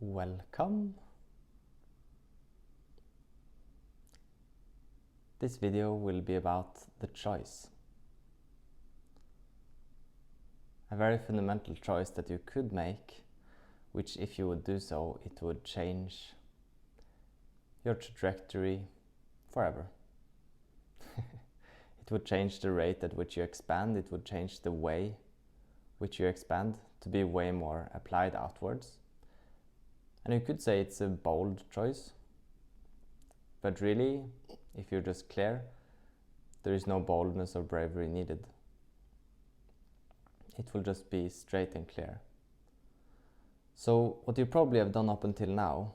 Welcome. This video will be about the choice. A very fundamental choice that you could make, which if you would do so, it would change your trajectory forever. It would change the rate at which you expand, it would change the way which you expand to be way more applied outwards. And you could say it's a bold choice, but really, if you're just clear, there is no boldness or bravery needed. It will just be straight and clear. So what you probably have done up until now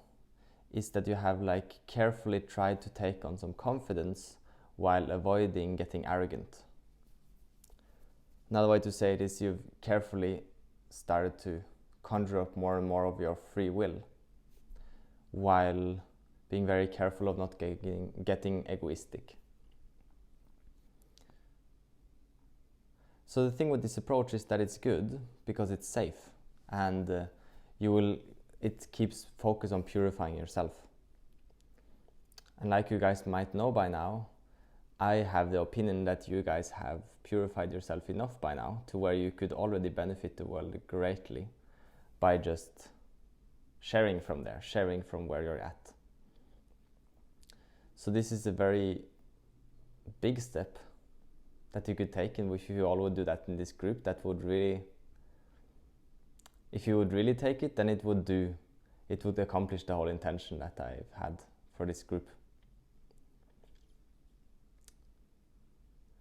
is that you have carefully tried to take on some confidence while avoiding getting arrogant. Another way to say it is you've carefully started to conjure up more and more of your free will while being very careful of not getting egoistic. So the thing with this approach is that it's good because it's safe, and it keeps focus on purifying yourself. And like you guys might know by now, I have the opinion that you guys have purified yourself enough by now to where you could already benefit the world greatly by just sharing from there, sharing from where you're at. So this is a very big step that you could take, and if you all would do that in this group, that would really, if you would really take it, then it would accomplish the whole intention that I've had for this group.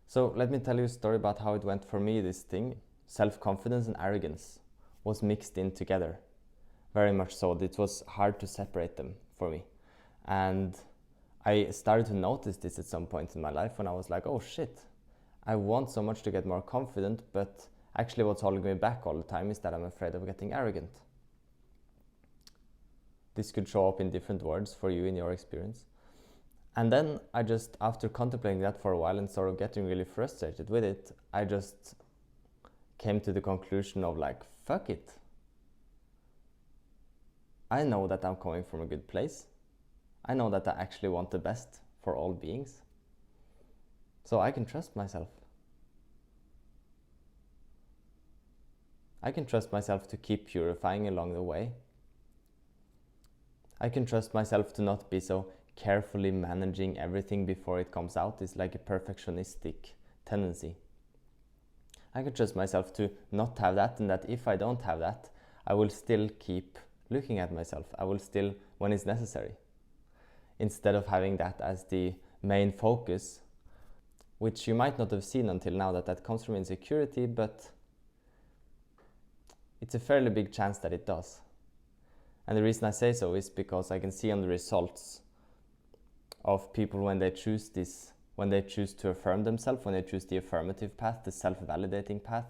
So let me tell you a story about how it went for me, this thing. Self-confidence and arrogance was mixed in together. Very much so. It was hard to separate them for me. And I started to notice this at some point in my life when I was like, oh shit, I want so much to get more confident, but actually what's holding me back all the time is that I'm afraid of getting arrogant. This could show up in different words for you in your experience. And then I just, after contemplating that for a while and sort of getting really frustrated with it, I just came to the conclusion of fuck it. I know that I'm coming from a good place. I know that I actually want the best for all beings. So I can trust myself. I can trust myself to keep purifying along the way. I can trust myself to not be so carefully managing everything before it comes out. It's like a perfectionistic tendency. I can trust myself to not have that, and that if I don't have that, I will still keep looking at myself. I will still, when it's necessary, instead of having that as the main focus, which you might not have seen until now, that comes from insecurity, but it's a fairly big chance that it does. And the reason I say so is because I can see on the results of people when they choose this, when they choose to affirm themselves, when they choose the affirmative path, the self-validating path,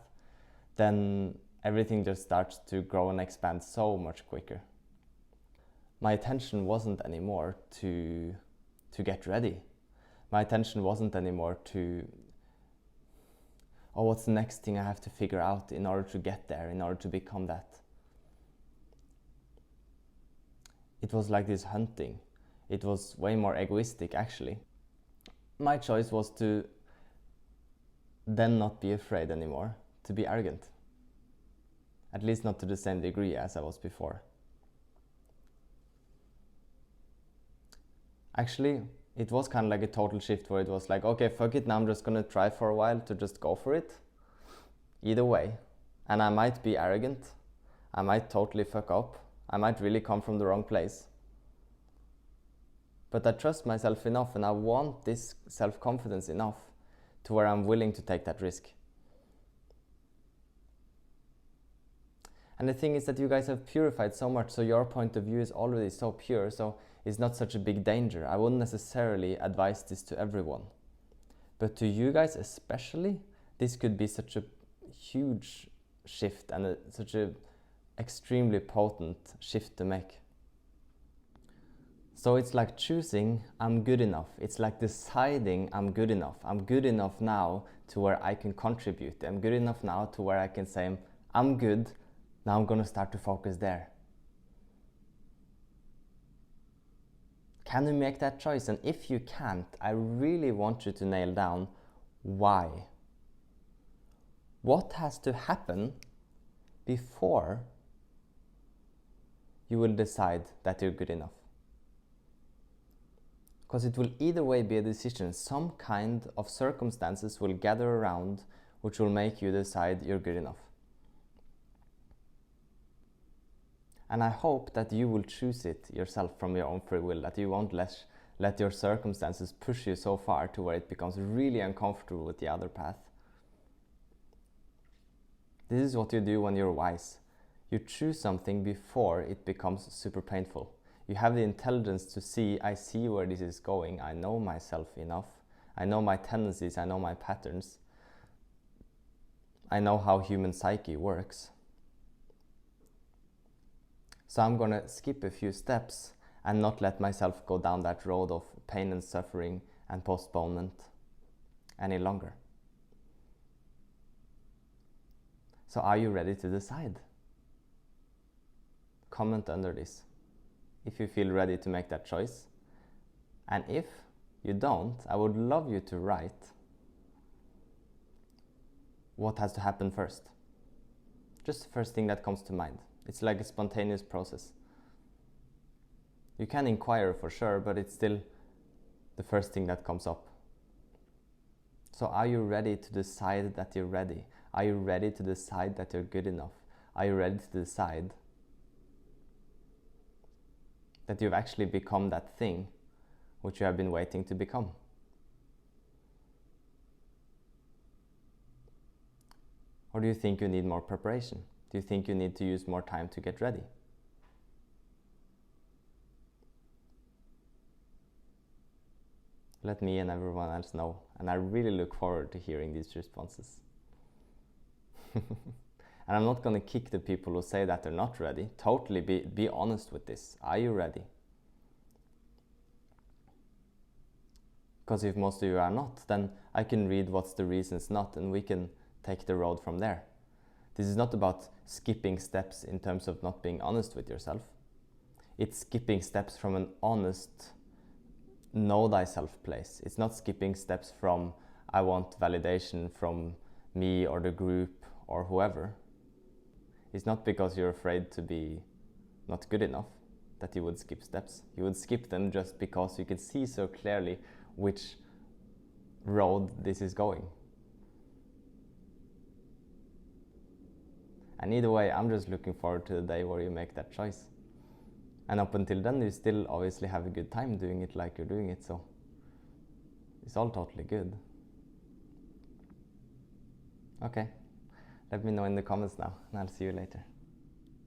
then everything just starts to grow and expand so much quicker. My attention wasn't anymore to get ready. My attention wasn't anymore to, oh, what's the next thing I have to figure out in order to get there, in order to become that. It was like this hunting. It was way more egoistic, actually. My choice was to then not be afraid anymore, to be arrogant. At least not to the same degree as I was before. Actually, it was kind of like a total shift where it was like, okay, fuck it, now I'm just gonna try for a while to just go for it. Either way. And I might be arrogant. I might totally fuck up. I might really come from the wrong place. But I trust myself enough, and I want this self-confidence enough to where I'm willing to take that risk. And the thing is that you guys have purified so much, so your point of view is already so pure, so it's not such a big danger. I wouldn't necessarily advise this to everyone. But to you guys especially, this could be such a huge shift and such an extremely potent shift to make. So it's like choosing, I'm good enough. It's like deciding I'm good enough. I'm good enough now to where I can contribute. I'm good enough now to where I can say, I'm good, now I'm going to start to focus there. Can you make that choice? And if you can't, I really want you to nail down why. What has to happen before you will decide that you're good enough? Because it will either way be a decision. Some kind of circumstances will gather around which will make you decide you're good enough. And I hope that you will choose it yourself from your own free will, that you won't let your circumstances push you so far to where it becomes really uncomfortable with the other path. This is what you do when you're wise. You choose something before it becomes super painful. You have the intelligence to see, I see where this is going, I know myself enough, I know my tendencies, I know my patterns, I know how human psyche works. So I'm gonna skip a few steps and not let myself go down that road of pain and suffering and postponement any longer. So are you ready to decide? Comment under this if you feel ready to make that choice. And if you don't, I would love you to write what has to happen first. Just the first thing that comes to mind. It's like a spontaneous process. You can inquire for sure, but it's still the first thing that comes up. So are you ready to decide that you're ready? Are you ready to decide that you're good enough? Are you ready to decide that you've actually become that thing which you have been waiting to become? Or do you think you need more preparation? Do you think you need to use more time to get ready? Let me and everyone else know, and I really look forward to hearing these responses. And I'm not going to kick the people who say that they're not ready. Totally be honest with this. Are you ready? Because if most of you are not, then I can read what's the reasons not, and we can take the road from there. This is not about skipping steps in terms of not being honest with yourself. It's skipping steps from an honest, know thyself place. It's not skipping steps from, I want validation from me or the group or whoever. It's not because you're afraid to be not good enough that you would skip steps. You would skip them just because you can see so clearly which road this is going. And either way, I'm just looking forward to the day where you make that choice. And up until then, you still obviously have a good time doing it like you're doing it, so it's all totally good. Okay, let me know in the comments now, and I'll see you later.